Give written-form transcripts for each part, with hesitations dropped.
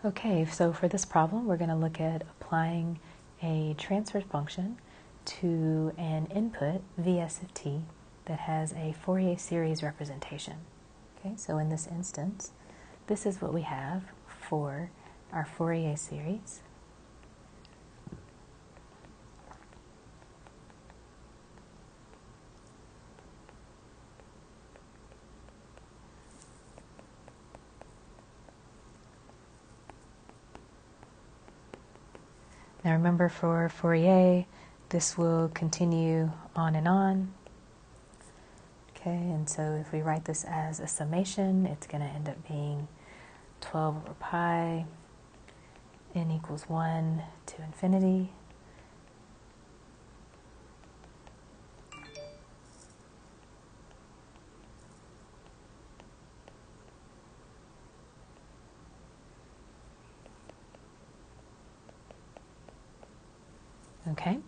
Okay, so for this problem, we're going to look at applying a transfer function to an input Vs of t that has a Fourier series representation. Okay, so in this instance, this is what we have for our Fourier series. Now remember, for Fourier, this will continue on and on. Okay, and so if we write this as a summation, it's going to end up being 12 over pi, n equals 1 to infinity. Okay,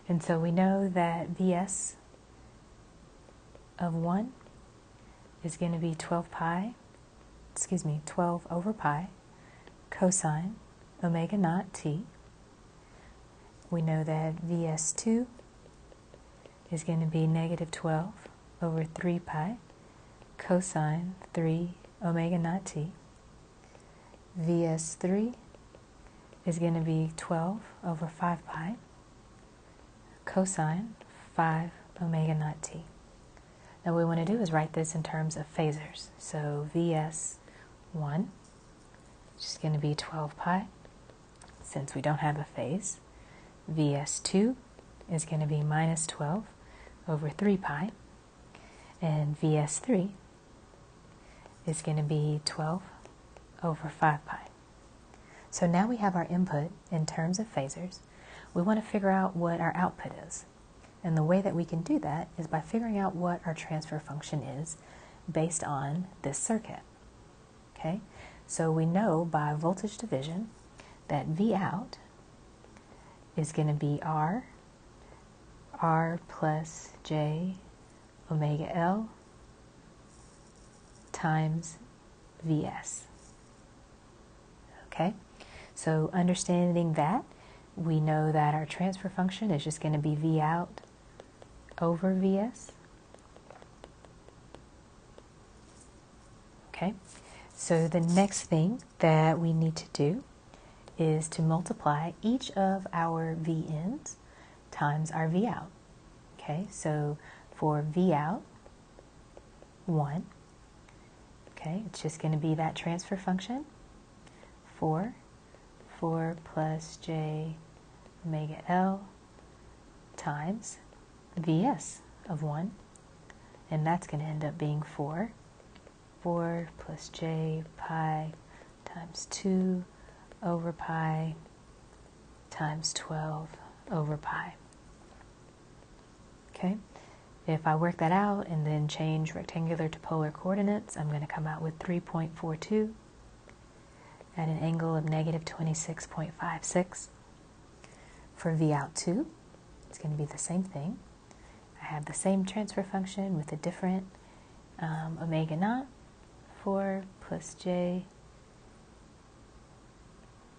and so we know that Vs of 1 is going to be 12 over pi cosine omega naught t. We know that Vs2 is going to be negative 12 over 3 pi cosine 3 omega naught t. Vs3 is going to be 12 over 5 pi cosine 5 omega naught t. Now what we want to do is write this in terms of phasors. So Vs1 is just going to be 12 pi, since we don't have a phase. Vs2 is going to be minus 12 over 3 pi. And Vs3 is going to be 12 over 5 pi. So now we have our input in terms of phasors. We want to figure out what our output is. And the way that we can do that is by figuring out what our transfer function is based on this circuit. Okay? So we know by voltage division that V out is going to be R plus J omega L times Vs. Okay? So understanding that, we know that our transfer function is just going to be V out over Vs. Okay, so the next thing that we need to do is to multiply each of our Vn's times our V out. Okay, so for V out 1, okay, it's just going to be that transfer function, 4 plus J omega L times Vs of 1, and that's going to end up being 4 plus J pi times 2 over pi times 12 over pi. Okay, if I work that out and then change rectangular to polar coordinates, I'm going to come out with 3.42 at an angle of negative 26.56. For V out 2, it's going to be the same thing. I have the same transfer function with a different omega naught, 4 plus J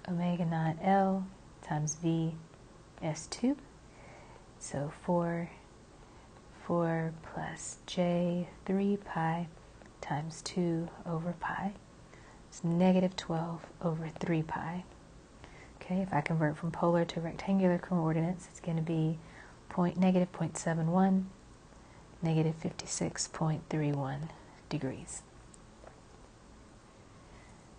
omega naught L times Vs2. So 4 plus J 3 pi times 2 over pi. It's negative 12 over 3 pi. Okay, if I convert from polar to rectangular coordinates, it's going to be negative 0.71, negative 56.31 degrees.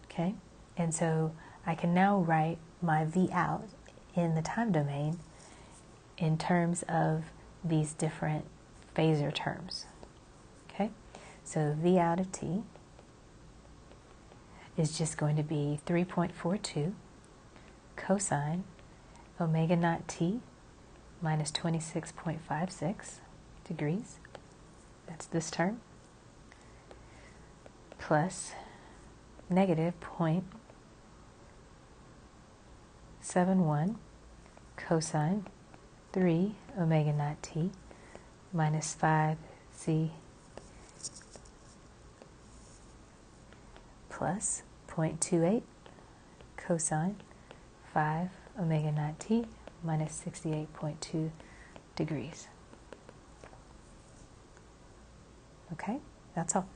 Okay, and so I can now write my V out in the time domain in terms of these different phasor terms. Okay, so V out of t is just going to be 3.42 cosine omega naught t minus 26.56 degrees. That's this term. Plus negative 0.71 cosine 3 omega naught t minus 5c plus 0.28 cosine 5 omega naught t minus 68.2 degrees. Okay, that's all.